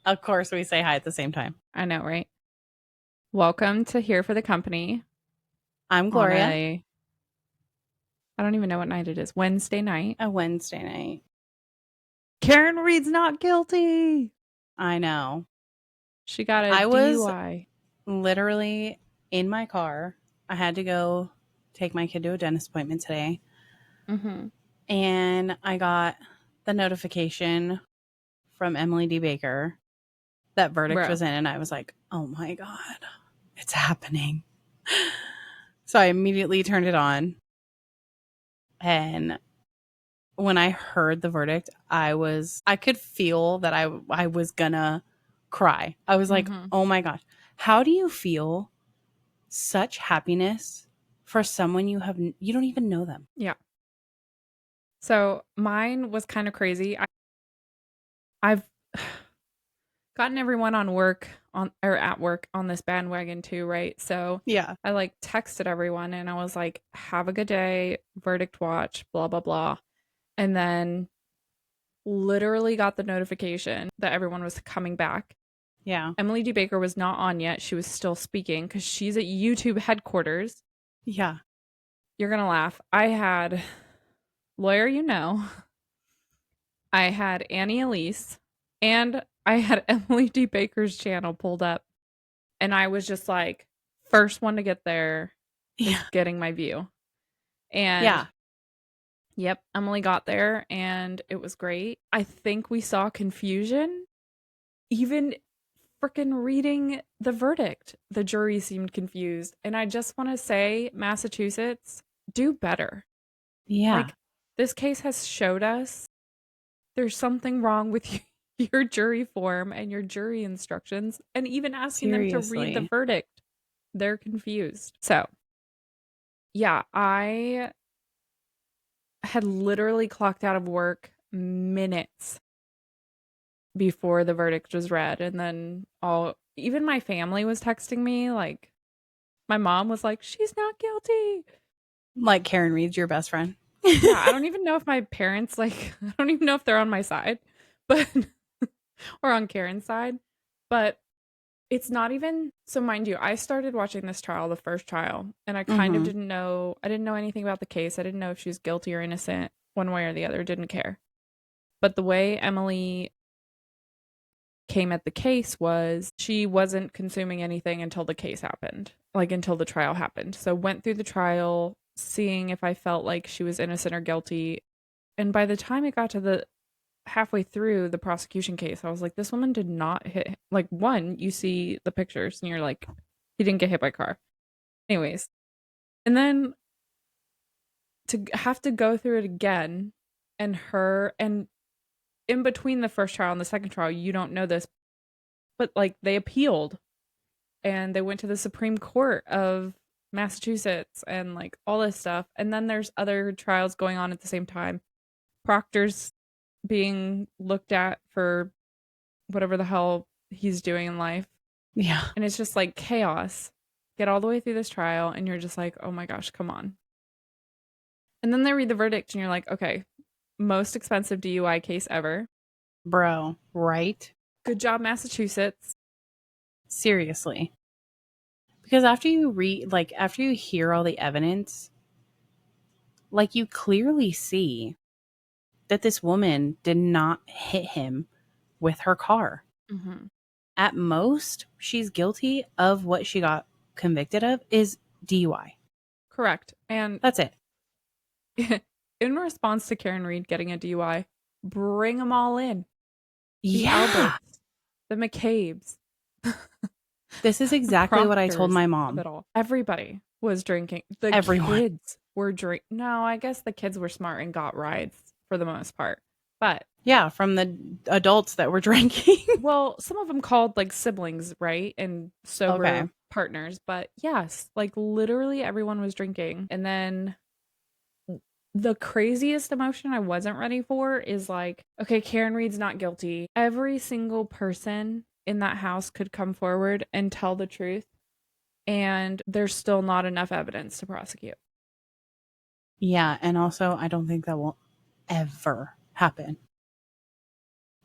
Of course, we say hi at the same time. I know, right? Welcome to Here for the Company I'm on Gloria. I don't even know what night it is. Wednesday night. A Wednesday night. Karen Reed's not guilty. I know. She got a I was DUI. literally in my car. I had to go take my kid to a dentist appointment today. Mm-hmm. And I got the notification from Emily D. Baker that verdict Bro. was in. And I was like, oh my God, it's happening. So I immediately turned it on. And when I heard the verdict, I could feel that I was gonna cry. I was like, Mm-hmm. "Oh my gosh. How do you feel such happiness for someone you don't even know them?" Yeah. So mine was kind of crazy. I've gotten everyone on work on or at work on this bandwagon too, right? So Yeah. I like texted everyone and I was like, have a good day, verdict watch, blah blah blah. And then literally got the notification that everyone was coming back. Yeah. Emily D. Baker was not on yet. She was still speaking because she's at YouTube headquarters. Yeah. You're going to laugh. I had Lawyer You Know, I had Annie Elise, and I had Emily D. Baker's channel pulled up. And I was just like, first one to get there is Yeah. getting my view. And Yeah. yep, Emily got there and it was great. I think we saw confusion even freaking reading the verdict. The jury seemed confused. And I just want to say, Massachusetts, do better. Yeah. Like, this case has showed us there's something wrong with your jury form and your jury instructions, and even asking them to read the Seriously. verdict. They're confused. So, yeah, I had literally clocked out of work minutes before the verdict was read. And then even my family was texting me, like, my mom was like, "She's not guilty." Like Karen Reed's your best friend. Yeah, I don't even know if my parents like I don't even know if they're on my side, but or on Karen's side. But it's not even so mind you, I started watching this trial, the first trial, and I kind of Mhm. didn't know anything about the case. I didn't know if she was guilty or innocent, one way or the other, didn't care. But the way Emily came at the case was she wasn't consuming anything until the case happened, like until the trial happened. So went through the trial, seeing if I felt like she was innocent or guilty. And by the time it got to the halfway through the prosecution case, I was like, this woman did not hit. Like, one, you see the pictures and you're like, he didn't get hit by a car. Anyways, and then to have to go through it again, and in between the first trial and the second trial, you don't know this, but like they appealed and they went to the Supreme Court of Massachusetts and like all this stuff. And then there's other trials going on at the same time. Proctor's being looked at for whatever the hell he's doing in life. Yeah. And it's just like chaos. Get all the way through this trial and you're just like, "Oh my gosh, come on." And then they read the verdict and you're like, "Okay, most expensive DUI case ever. Bro, right? Good job, Massachusetts." Seriously. Because after you hear all the evidence, like you clearly see that this woman did not hit him with her car. Mhm. At most, she's guilty of what she got convicted of is DUI. Correct. And That's it. in response to Karen Reed getting a DUI, bring them all in. The Yeah. Alberts, the McCabe's, This is the exactly what I told Proctors my of mom. it all. Everybody was drinking. The Everyone. kids were No, I guess the kids were smart and got rides for the most part. But Yeah, from the adults that were drinking. well, some of them called like siblings, right? And Okay. sober partners. But yes, like literally everyone was drinking. And then the craziest emotion I wasn't ready for is like, okay, Karen Reed's not guilty. Every single person in that house could come forward and tell the truth, and there's still not enough evidence to prosecute. Yeah, and also I don't think that will ever happen.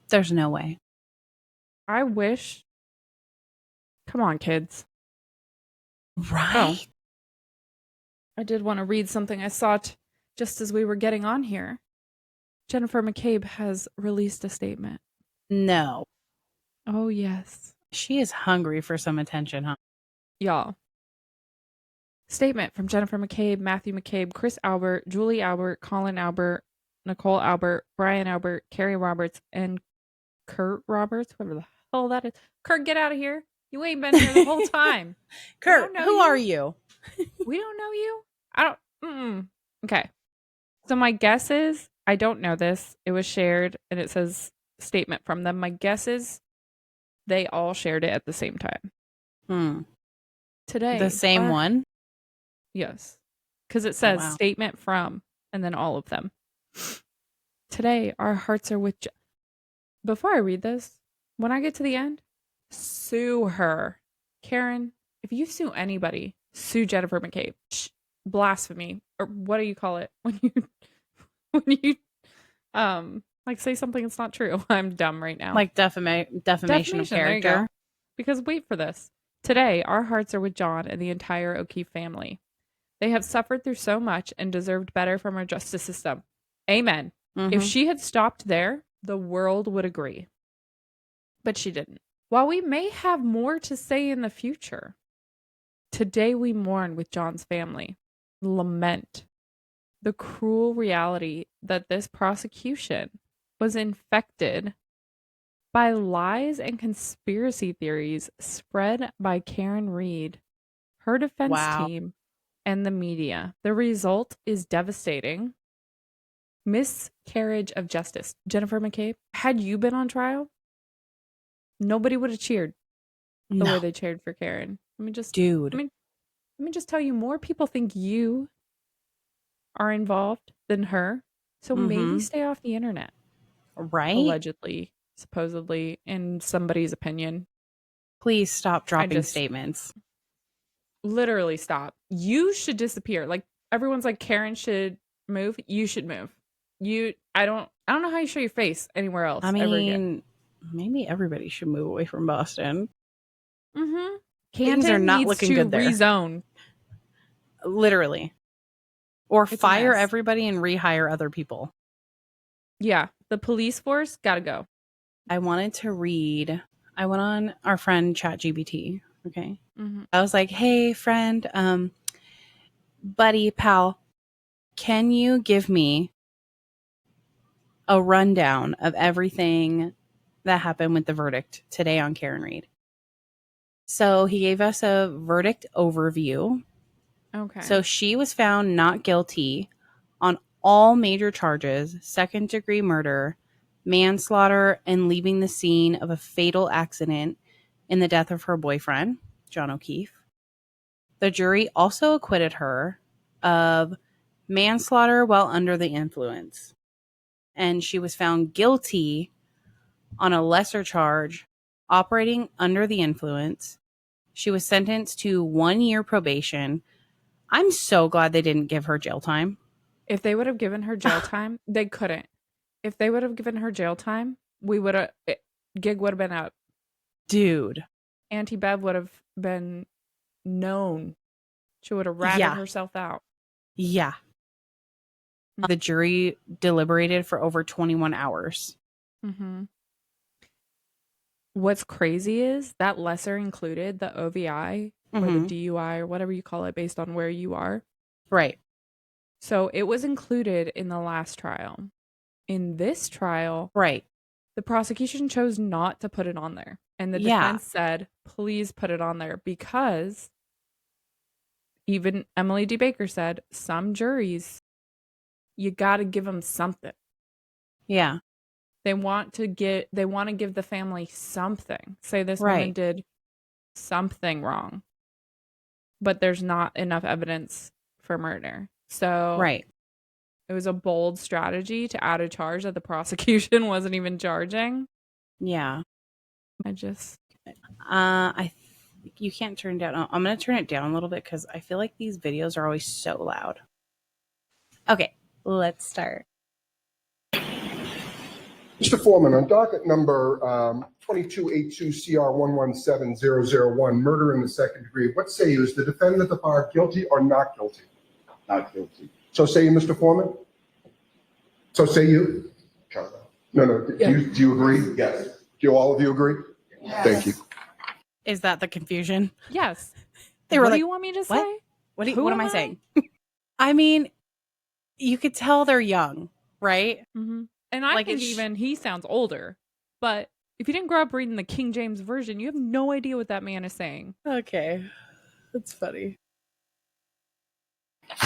There's no way. I wish. Come on, kids. Oh, Right? I did want to read something I saw just as we were getting on here. Jennifer McCabe has released a statement. No. Oh, yes. She is hungry for some attention, huh? Y'all. Statement from Jennifer McCabe, Matthew McCabe, Chris Albert, Julie Albert, Colin Albert, Nicole Albert, Brian Albert, Carrie Roberts, and Kurt Roberts, whatever the hell that is. Kurt, get out of here. You ain't been here the whole time. We don't Kurt, know who are you. you? We don't know you. I don't. Okay. So my guess is, I don't know this. It was shared and it says statement from them. My guess is they all shared it at the same time. The Today, same one? yes, because it Oh, says wow. statement from and then all of them. Today, our hearts are with. Before I read this, when I get to the end, sue her. Karen, if you sue anybody, sue Jennifer McCabe. Blasphemy. Or what do you call it when you when you like say something that's not true? I'm dumb right now. Like defamation of Defamation, there you go. character. Because wait for this. Today, our hearts are with John and the entire O'Keefe family. They have suffered through so much and deserved better from our justice system. Amen. If Mm-hmm. she had stopped there, the world would agree. But she didn't. While we may have more to say in the future, today we mourn with John's family, lament the cruel reality that this prosecution was infected by lies and conspiracy theories spread by Karen Reed, her defense Wow. team, and the media. The result is devastating. Miscarriage of justice. Jennifer McCabe, had you been on trial, nobody would have cheered the way No. they cheered for Karen. Dude. Let me just tell you, more people think you are involved than her. So maybe Mm-hmm. stay off the internet. Right? Allegedly, supposedly, in somebody's opinion. Please stop I dropping just statements. literally stop. You should disappear. Like everyone's like Karen should move. You should move. I don't know how you show your face anywhere else I ever again. mean, maybe everybody should move away from Boston. Mm-hmm. Things are Canton not needs looking to good there. rezone. Literally. Or It's a fire mess. everybody and rehire other people. Yeah, the police force gotta go. I wanted to read. I went on our friend ChatGPT. Okay. Mm-hmm. I was like, hey, friend, buddy, pal, can you give me a rundown of everything that happened with the verdict today on Karen Reed? So he gave us a verdict overview. Okay. So she was found not guilty on all major charges: second degree murder, manslaughter, and leaving the scene of a fatal accident in the death of her boyfriend, John O'Keefe. The jury also acquitted her of manslaughter while under the influence. And she was found guilty on a lesser charge, operating under the influence. She was sentenced to 1 year probation. I'm so glad they didn't give her jail time. If they would have given her jail time, they couldn't. If they would have given her jail time, we would have gig would have been up. Dude. Auntie Bev would have been known. She would have ratted Yeah. herself out. Yeah. The jury deliberated for over 21 hours. Mm-hmm. What's crazy is that lesser included the OVI or the DUI or whatever you call it based on where you are. Right. So it was included in the last trial. In this trial, right, the prosecution chose not to put it on there. And the defense said, please put it on there because even Emily D. Baker said, some juries, you got to give them something. Yeah. They want to give the family something. Say this woman did something wrong. But there's not enough evidence for murder. So it was a bold strategy to add a charge that the prosecution wasn't even charging. Yeah. You can't turn down. I'm going to turn it down a little bit because I feel like these videos are always so loud. Okay, let's start. Mr. Foreman, on docket number 2282CR117001, murder in the second degree, what say you? Is the defendant at the bar guilty or not guilty? Not guilty. So say you, Mr. Foreman? So say you? No. Do you agree? Yes. Do all of you agree? Yes. Thank you. Is that the confusion? Yes. They were what like, do you want me to what? say? What am I saying? I mean, you could tell they're young, right? Mm-hmm. And I Like, think even he sounds older. But if you didn't grow up reading the King James Version, you have no idea what that man is saying. Okay. That's funny.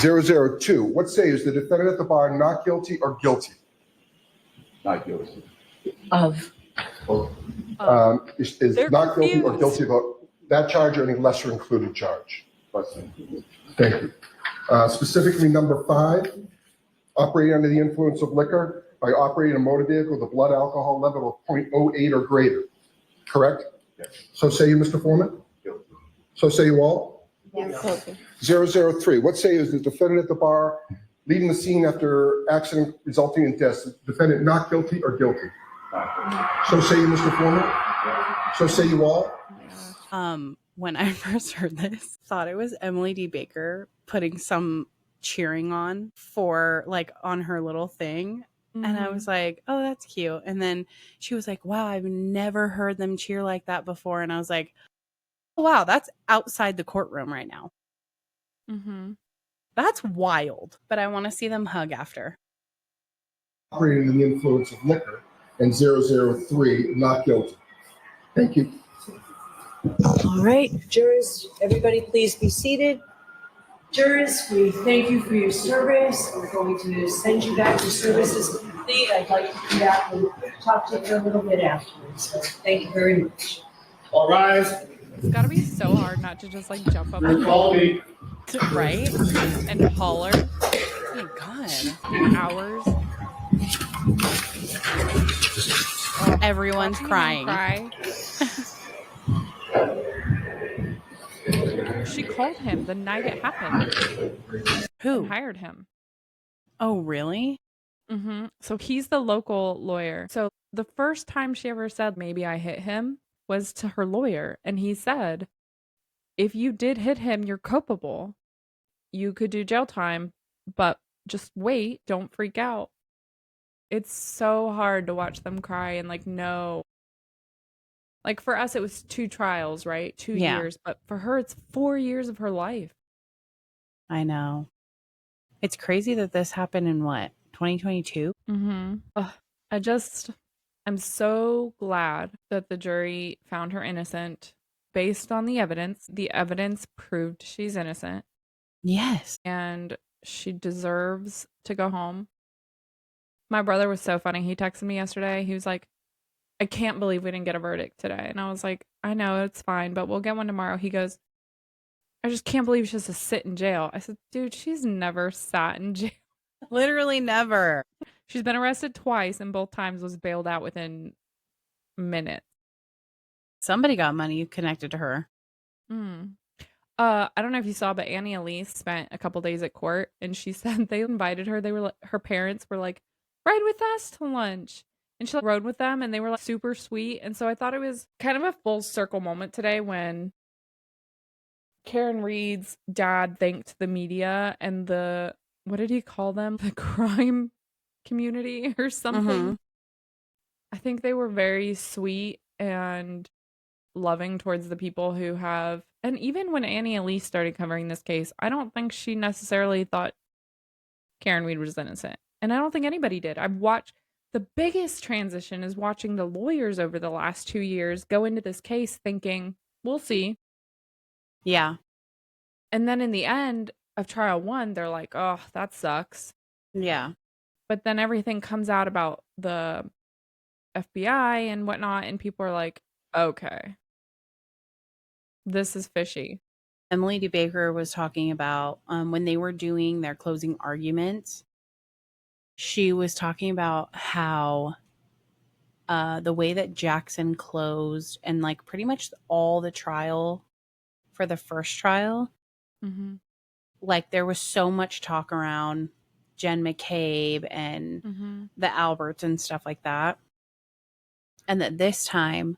002, what say you? Is the defendant at the bar not guilty or guilty? Not guilty. Of. Is They're not guilty or confused. guilty about that charge or any lesser included charge? Thank you. Specifically, number 5, operating under the influence of liquor by operating a motor vehicle with a blood alcohol level of 0.08 or greater. Correct? Yes. So say you, Mr. Foreman? Guilty. So say you all? Yes. 003, what say you? Is the defendant at the bar leaving the scene after accident resulting in death? Is the defendant not guilty or guilty? Not guilty. So say you, Mr. Foreman? So say you all? When I first heard this, thought it was Emily D. Baker putting some cheering on for like on her little thing. Mm-hmm. And I was like, oh, that's cute. And then she was like, wow, I've never heard them cheer like that before. And I was like, oh, wow, that's outside the courtroom right now. Mm-hmm. That's wild. But I want to see them hug after. Operating under the influence of liquor, and 003, not guilty. Thank you. All right, jurors, everybody please be seated. Jurors, we thank you for your service. We're going to send you back. Your service is complete. I'd like to come back and talk to you for a little bit afterwards. So thank you very much. All rise. It's got to be so hard not to just like jump up and Call me. Right? and holler Oh my God. for hours. Everyone's Watching crying. him cry. She called him the night it happened Who? and hired him. Oh, really? Mm-hmm. So he's the local lawyer. So the first time she ever said, maybe I hit him, was to her lawyer. And he said, if you did hit him, you're culpable. You could do jail time, but just wait. Don't freak out. It's so hard to watch them cry and like, no. Like for us, it was 2 trials, right? 2 Yeah. years. But for her, it's 4 years of her life. I know. It's crazy that this happened in what, 2022? Mm-hmm. I'm so glad that the jury found her innocent based on the evidence. The evidence proved she's innocent Yes. and she deserves to go home. My brother was so funny. He texted me yesterday. He was like, I can't believe we didn't get a verdict today. And I was like, I know, it's fine, but we'll get one tomorrow. He goes, I just can't believe she has to sit in jail. I said, dude, she's never sat in jail. Literally never. She's been arrested twice and both times was bailed out within minutes. Somebody got money connected to her. I don't know if you saw, but Annie Elise spent a couple days at court and she said they invited her. They were her parents were like, ride with us to lunch. And she rode with them and they were like super sweet. And so I thought it was kind of a full circle moment today when Karen Reed's dad thanked the media and what did he call them? The crime community or something. Mm-hmm. I think they were very sweet and loving towards the people who have, and even when Annie Elise started covering this case, I don't think she necessarily thought Karen Reed was innocent. And I don't think anybody did. I've watched, the biggest transition is watching the lawyers over the last 2 years go into this case thinking, we'll see. Yeah. And then in the end of trial 1, they're like, oh, that sucks. Yeah. But then everything comes out about the FBI and whatnot, and people are like, okay, this is fishy. Emily D. Baker was talking about when they were doing their closing arguments, she was talking about how the way that Jackson closed and like pretty much all the trial for the first trial, like there was so much talk around Jen McCabe and the Alberts and stuff like that. And that this time,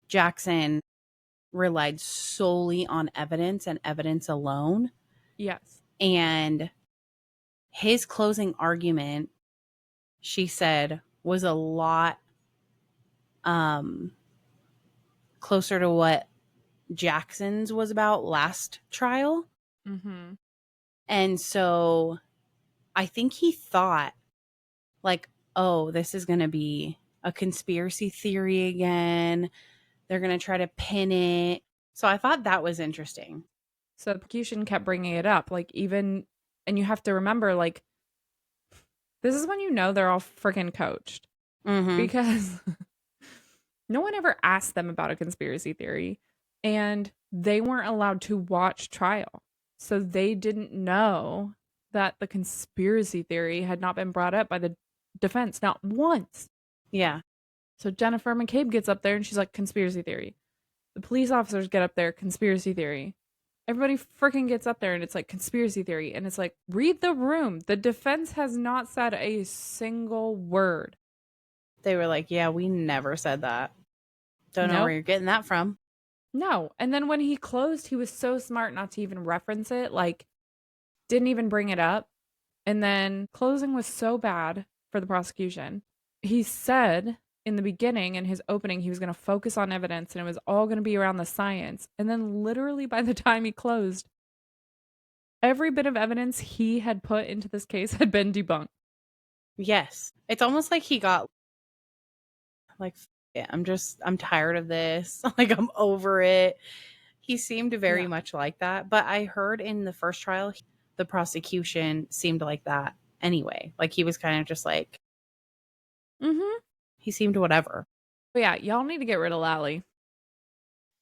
Jackson relied solely on evidence and evidence alone. Yes. And his closing argument, she said, was a lot closer to what Jackson's was about last trial. Mm-hmm. And so I think he thought, like, oh, this is going to be a conspiracy theory again. They're going to try to pin it. So I thought that was interesting. So the prosecution kept bringing it up, like, even, and you have to remember, like, this is when you know they're all freaking coached, Mm-hmm. because no one ever asked them about a conspiracy theory, and they weren't allowed to watch trial. So they didn't know that the conspiracy theory had not been brought up by the defense, not once. Yeah. So Jennifer McCabe gets up there and she's like, conspiracy theory. The police officers get up there, conspiracy theory. Everybody freaking gets up there and it's like, conspiracy theory. And it's like, read the room. The defense has not said a single word. They were like, yeah, we never said that. Don't know Nope. where you're getting that from. No. And then when he closed, he was so smart not to even reference it. Like, didn't even bring it up. And then closing was so bad for the prosecution. He said in the beginning, in his opening, he was going to focus on evidence and it was all going to be around the science. And then literally by the time he closed, every bit of evidence he had put into this case had been debunked. Yes. It's almost like he got like, yeah, I'm tired of this. Like, I'm over it. He seemed very much like that. But I heard in the first trial, the prosecution seemed like that anyway. Like, he was kind of just like, Mm-hmm. he seemed whatever. But yeah, y'all need to get rid of Lally.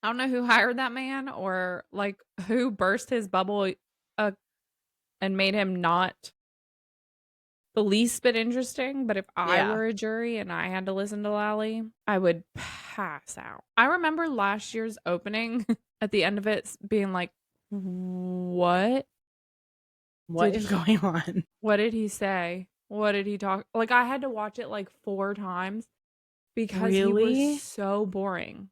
I don't know who hired that man or like who burst his bubble and made him not the least bit interesting. But if I were a jury and I had to listen to Lally, I would pass out. I remember last year's opening at the end of it being like, what? What is going on? What did he say? What did he talk? Like, I had to watch it like 4 times because he was so boring.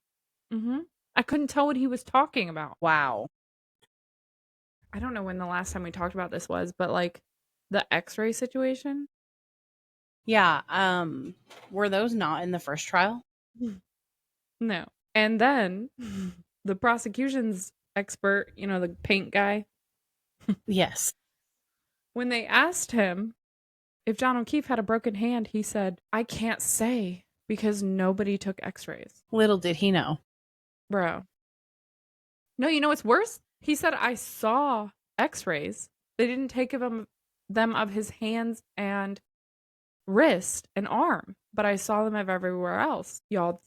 Mm-hmm. I couldn't tell what he was talking about. Wow. I don't know when the last time we talked about this was, but like the x-ray situation. Yeah. Were those not in the first trial? No. And then the prosecution's expert, you know, the paint guy. Yes. When they asked him if John O'Keefe had a broken hand, he said, I can't say because nobody took x-rays. Little did he know. Bro. No, you know what's worse? He said, I saw x-rays. They didn't take them of his hands and wrist and arm, but I saw them of everywhere else. Y'all,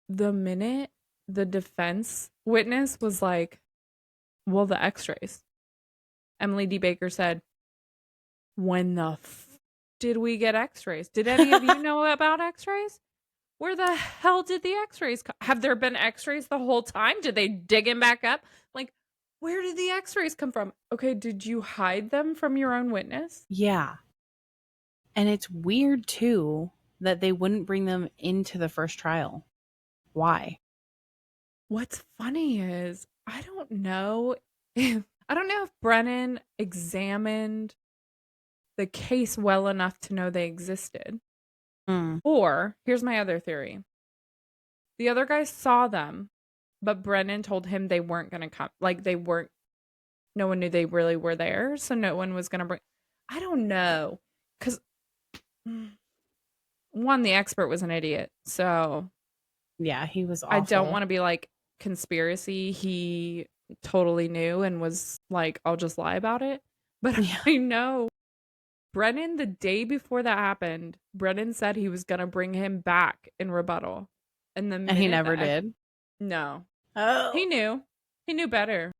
the minute the defense witness was like, well, the x-rays. Emily D. Baker said, when the did we get x-rays? Did any of you know about x-rays? Where the hell did the x-rays come? Have there been x-rays the whole time? Did they dig him back up? Like, where did the x-rays come from? Okay, did you hide them from your own witness? Yeah. And it's weird, too, that they wouldn't bring them into the first trial. Why? What's funny is, I don't know if Brennan examined the case well enough to know they existed. Or, here's my other theory. The other guy saw them, but Brennan told him they weren't going to come. Like, no one knew they really were there, so no one was going to bring. I don't know. Because, one, the expert was an idiot, so. Yeah, he was awful. I don't want to be like, conspiracy. He totally knew and was like, I'll just lie about it. But yeah. I know. Brennan, the day before that happened, Brennan said he was going to bring him back in rebuttal. And he never did? No. Oh. He knew. He knew better.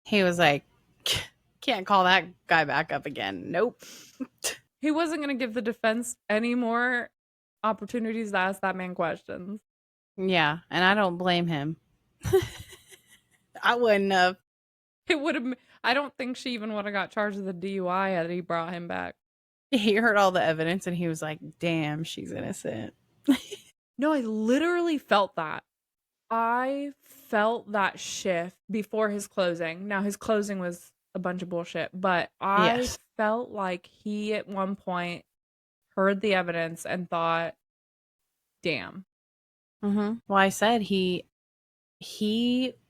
He was like, can't call that guy back up again. Nope. He wasn't going to give the defense any more opportunities to ask that man questions. Yeah, and I don't blame him. I wouldn't have. It would have. I don't think she even would have got charged with a DUI had he brought him back. He heard all the evidence and he was like, damn, she's innocent. No, I literally felt that. I felt that shift before his closing. Now, his closing was a bunch of bullshit, but I Yes. felt like he at one point heard the evidence and thought, damn. Well, I said he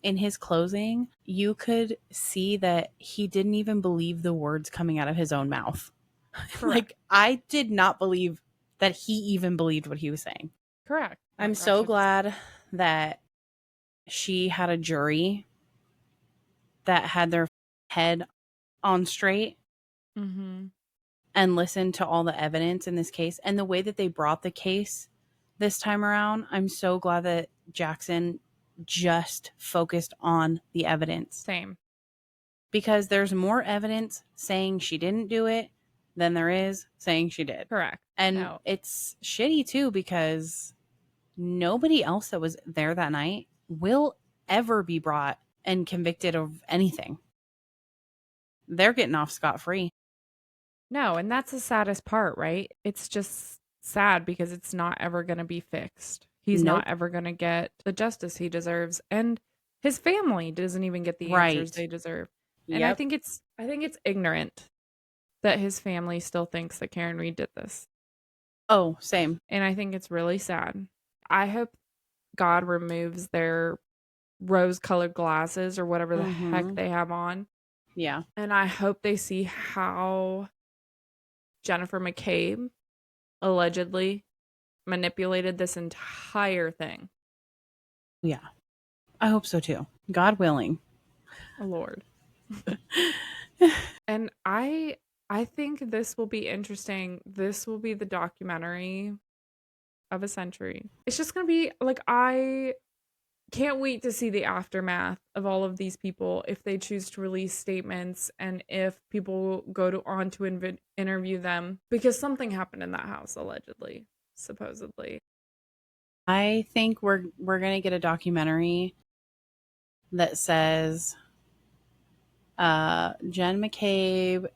in his closing, you could see that he didn't even believe the words coming out of his own mouth. Like, I did not believe that he even believed what he was saying. Correct. Oh my I'm gosh, so I just- glad that she had a jury that had their head on straight Mhm. and listened to all the evidence in this case and the way that they brought the case this time around. I'm so glad that Jackson just focused on the evidence, Same. because there's more evidence saying she didn't do it than there is saying she did. Correct. And No. it's shitty too, because nobody else that was there that night will ever be brought and convicted of anything. They're getting off scot-free. No, and that's the saddest part, right? It's just sad because it's not ever going to be fixed. He's Nope. not ever going to get the justice he deserves, and his family doesn't even get the answers Right. they deserve. And I think it's ignorant that his family still thinks that Karen Reed did this. Oh, same. And I think it's really sad. I hope God removes their rose-colored glasses or whatever the heck Mhm. they have on. Yeah. And I hope they see how Jennifer McCabe allegedly manipulated this entire thing. Yeah. I hope so too. God willing. Oh, Lord. And I think this will be interesting. This will be the documentary of a century. It's just going to be like, I can't wait to see the aftermath of all of these people if they choose to release statements and if people go on to interview them, because something happened in that house allegedly, supposedly. I think we're going to get a documentary that says Jen McCabe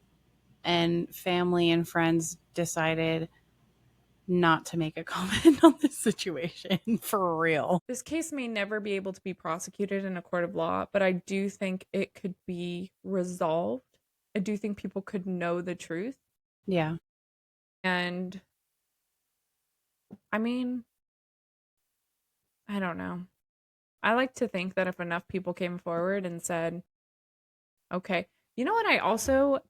and family and friends decided not to make a comment on this situation. For real. This case may never be able to be prosecuted in a court of law, but I do think it could be resolved. I do think people could know the truth. Yeah. And I mean, I don't know. I like to think that if enough people came forward and said, okay, you know what?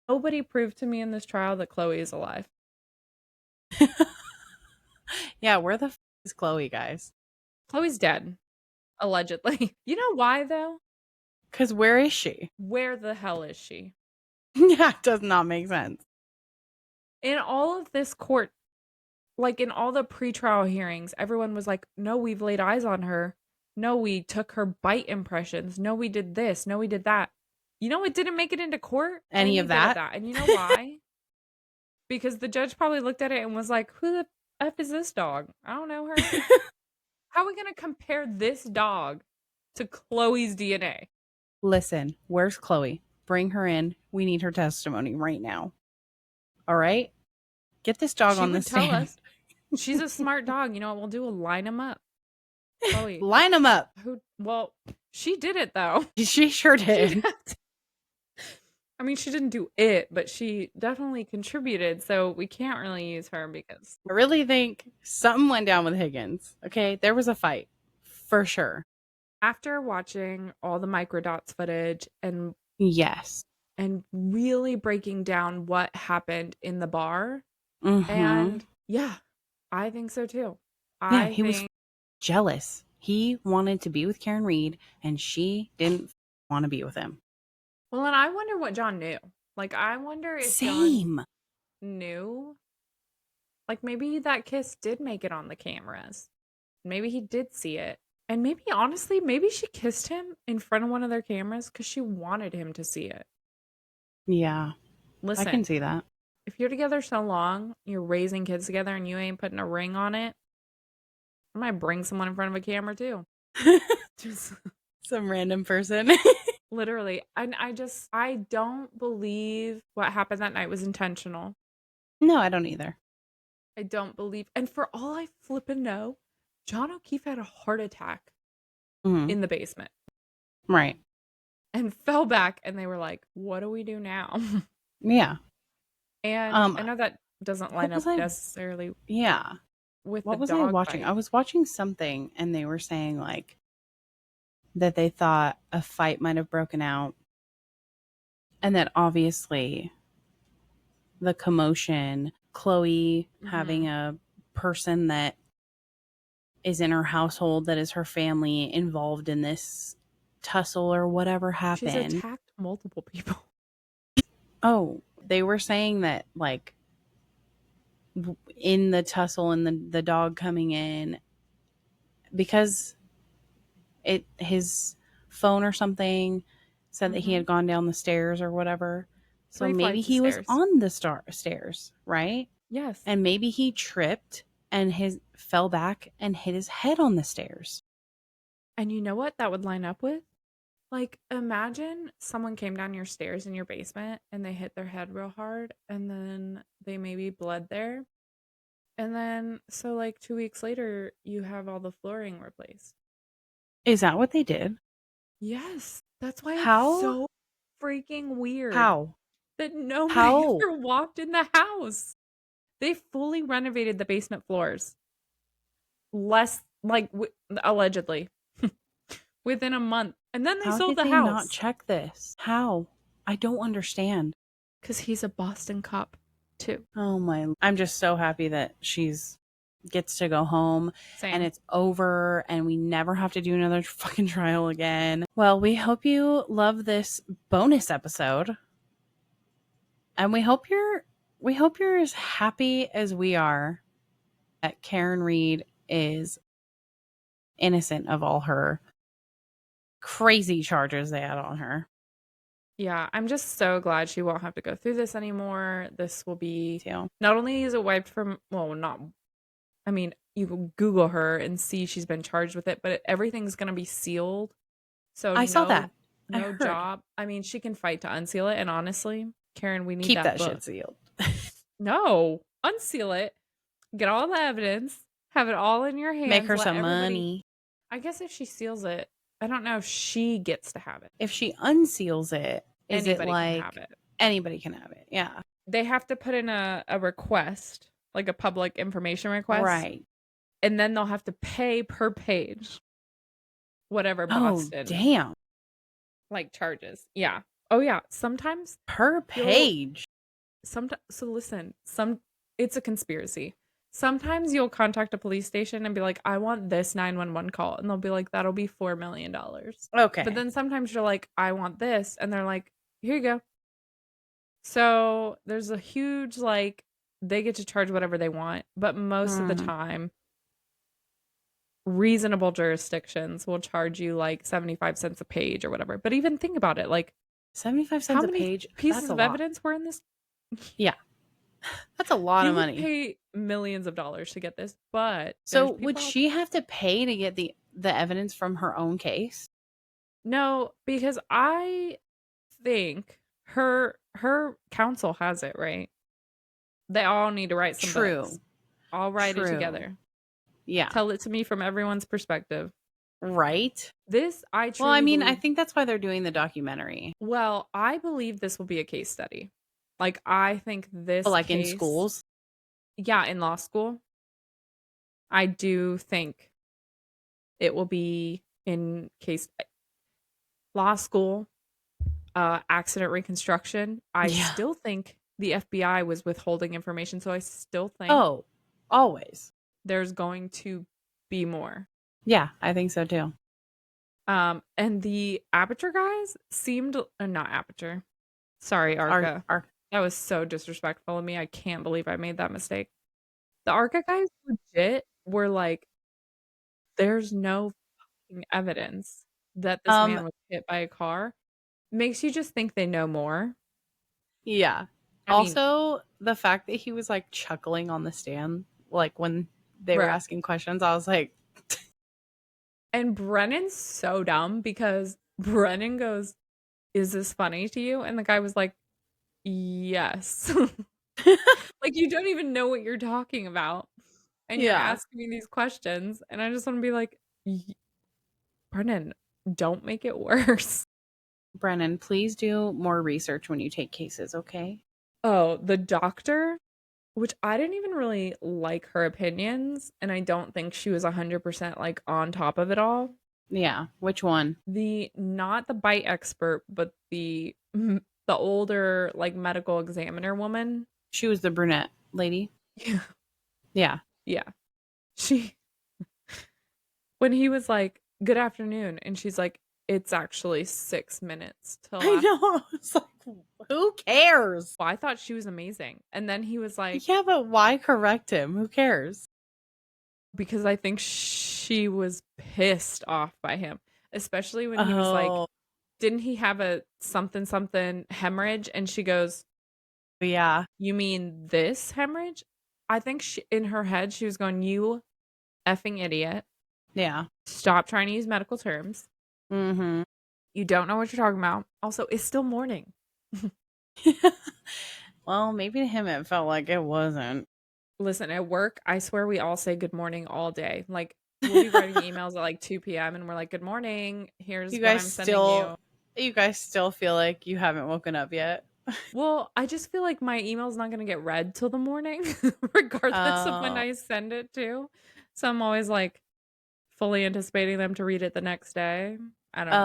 Nobody proved to me in this trial that Chloe is alive. Yeah, where the is Chloe, guys? Chloe's dead, allegedly. You know why, though? Because where is she? Where the hell is she? Yeah, it does not make sense. In all of this court, like in all the pretrial hearings, everyone was like, no, we've laid eyes on her. No, we took her bite impressions. No, we did this. No, we did that. You know, it didn't make it into court. Any of bit that? And you know why? Because the judge probably looked at it and was like, who the F is this dog? I don't know her. How are we going to compare this dog to Chloe's DNA? Listen, where's Chloe? Bring her in. We need her testimony right now. All right? Get this dog She on the would tell stand. us. She's a smart dog. You know what we'll do? We'll line them up. Chloe. Line them up. Well, she did it though. She sure did. I mean, she didn't do it, but she definitely contributed. So we can't really use her because I really think something went down with Higgins. Okay? There was a fight. For sure. after watching all the microdots footage and Yes. really breaking down what happened in the bar, Mhm. and yeah, I think so too. Yeah, he was jealous. He wanted to be with Karen Reed, and she didn't want to be with him. Well, and I wonder what John knew. Like, I wonder if John Same. knew. Like, maybe that kiss did make it on the cameras. Maybe he did see it. And maybe, honestly, maybe she kissed him in front of one of their cameras because she wanted him to see it. Yeah, Listen, I can see that. if you're together so long, you're raising kids together, and you ain't putting a ring on it, I might bring someone in front of a camera too. Just Some random person. Literally. And I don't believe what happened that night was intentional. No, I don't either. I don't believe. And for all I flippin' know, John O'Keefe had a heart attack Mhm. in the basement Right. and fell back. And they were like, what do we do now? Yeah. And I know that doesn't What line up was I? necessarily Yeah. with the What was I dog watching? fight. I was watching something and they were saying like that they thought a fight might have broken out and that obviously the commotion, Chloe having a person that is in her household that is her family involved in this tussle or whatever She's happened. attacked multiple people. Oh, they were saying that like in the tussle and the dog coming in because his phone or something said that he had gone down the stairs or whatever. So 3 maybe flights of he was stairs. on the stairs, right? Yes. And maybe he tripped and his fell back and hit his head on the stairs. And you know what that would line up with? Like, imagine someone came down your stairs in your basement and they hit their head real hard and then they maybe bled there. And then, so like 2 weeks later, you have all the flooring replaced. Is that what they did? Yes. That's why it's How? so freaking weird How? that nobody How? ever walked in the house. They fully renovated the basement floors. Less, like, allegedly, within a month. And then they How sold did the they not house. check this? How? I don't understand. Because he's a Boston cop, too. Oh my. I'm just so happy that she's gets to go home Same. and it's over and we never have to do another fucking trial again. Well, we hope you love this bonus episode. And we hope you're as happy as we are that Karen Reed is innocent of all her crazy charges they had on her. Yeah, I'm just so glad she won't have to go through this anymore. This will be, Too. not only is it wiped from, well, not, I mean, you can Google her and see she's been charged with it, but everything's going to be sealed. So I saw that. I no heard. job. I mean, she can fight to unseal it. And honestly, Karen, we need Keep that book. shit sealed. No, unseal it. Get all the evidence. Have it all in your hands. Make her let some everybody- money. I guess if she seals it, I don't know if she gets to have it. If she unseals it, is Anybody it can like have it. anybody can have it? Yeah. They have to put in a request, like a public information request. Right. And then they'll have to pay per page. Whatever Oh, Boston damn. like charges. Yeah. Oh yeah. Sometimes Per page. so listen, it's a conspiracy. Sometimes you'll contact a police station and be like, I want this 911 call. And they'll be like, that'll be $4 million. Okay. But then sometimes you're like, I want this. And they're like, here you go. So there's a huge, like, they get to charge whatever they want. But most of the time, reasonable jurisdictions will charge you like 75 cents a page or whatever. But even think about it. Like, 75 cents a page. Pieces That's a of lot. evidence were in this. Yeah. That's a lot You of money. would pay millions of dollars to get this, but So would she have to pay to get the evidence from her own case? No, because I think her counsel has it, right? They all need to write some books. I'll write it together. Yeah. Tell it to me from everyone's perspective. Right? This I truly Well, I mean, I believe, think that's why they're doing the documentary. well, I believe this will be a case study. Like, I think this Like case, in schools? Yeah, in law school. I do think it will be in case law school, accident reconstruction. I still think the FBI was withholding information, so I still think always there's going to be more. Yeah, I think so too. And the Aperture guys seemed not Aperture. Sorry, Arca. That was so disrespectful of me. I can't believe I made that mistake. The Arca guys legit were like, there's no fucking evidence that this man was hit by a car. Makes you just think they know more. Yeah. Also, the fact that he was like chuckling on the stand, like when they were asking questions, I was like. And Brennan's so dumb because Brennan goes, is this funny to you? And the guy was like, yes. Like, you don't even know what you're talking about. And you're Yeah. asking me these questions. And I just want to be like, Brennan, don't make it worse. Brennan, please do more research when you take cases, okay? Oh, the doctor, which I didn't even really like her opinions. And I don't think she was 100% like on top of it all. Yeah. Which one? Not the bite expert, but the older like medical examiner woman. She was the brunette lady. Yeah. Yeah. Yeah. She when he was like, "Good afternoon," and she's like, "It's actually 6 minutes till I know. It's like, who cares? Well, I thought she was amazing. And then he was like, Yeah, but why correct him? Who cares? because I think she was pissed off by him, especially when he was like, Oh, didn't he have a something hemorrhage? And she goes, yeah. "You mean this hemorrhage?" I think in her head, she was going, "You effing idiot. Yeah. Stop trying to use medical terms. Mm-hmm. You don't know what you're talking about. Also, it's still morning." Well, maybe to him it felt like it wasn't. Listen, at work, I swear we all say good morning all day. Like, we'll be writing emails at like 2 p.m. and we're like, "Good morning. Here's You what I'm guys sending you." you guys still feel like you haven't woken up yet? Well, I just feel like my email's not going to get read till the morning, regardless of when Oh. I send it to. So I'm always like fully anticipating them to read it the next day. I don't know.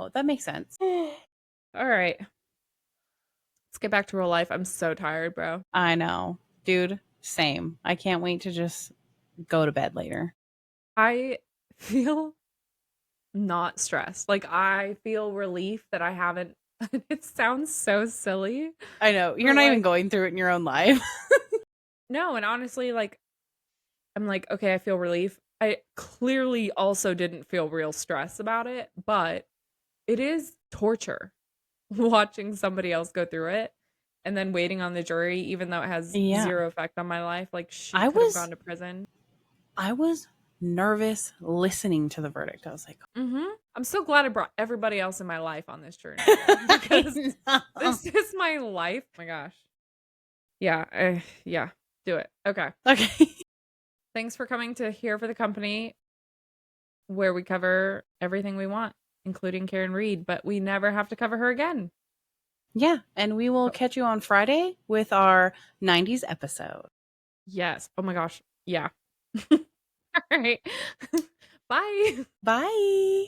Oh, that makes sense. All right. Let's get back to real life. I'm so tired, bro. I know. Dude, same. I can't wait to just go to bed later. I feel not stressed. Like, I feel relief that I haven't. It sounds so silly. I know. You're But, not even like, going through it in your own life. no, and honestly, like, I'm like, okay, I feel relief. I clearly also didn't feel real stress about it, but it is torture watching somebody else go through it and then waiting on the jury, even though it has Yeah. zero effect on my life. Like, she I could have was gone to prison. I was nervous listening to the verdict. I was like, I'm so glad I brought everybody else in my life on this journey, though, because this is my life. Oh my gosh. Yeah. Yeah. Do it. Okay. okay. Thanks for coming to Here for the Company, where we cover everything we want, including Karen Reed, but we never have to cover her again. Yeah. And we will catch you on Friday with our 90s episode. Yes. Oh my gosh. Yeah. All right. Bye. Bye.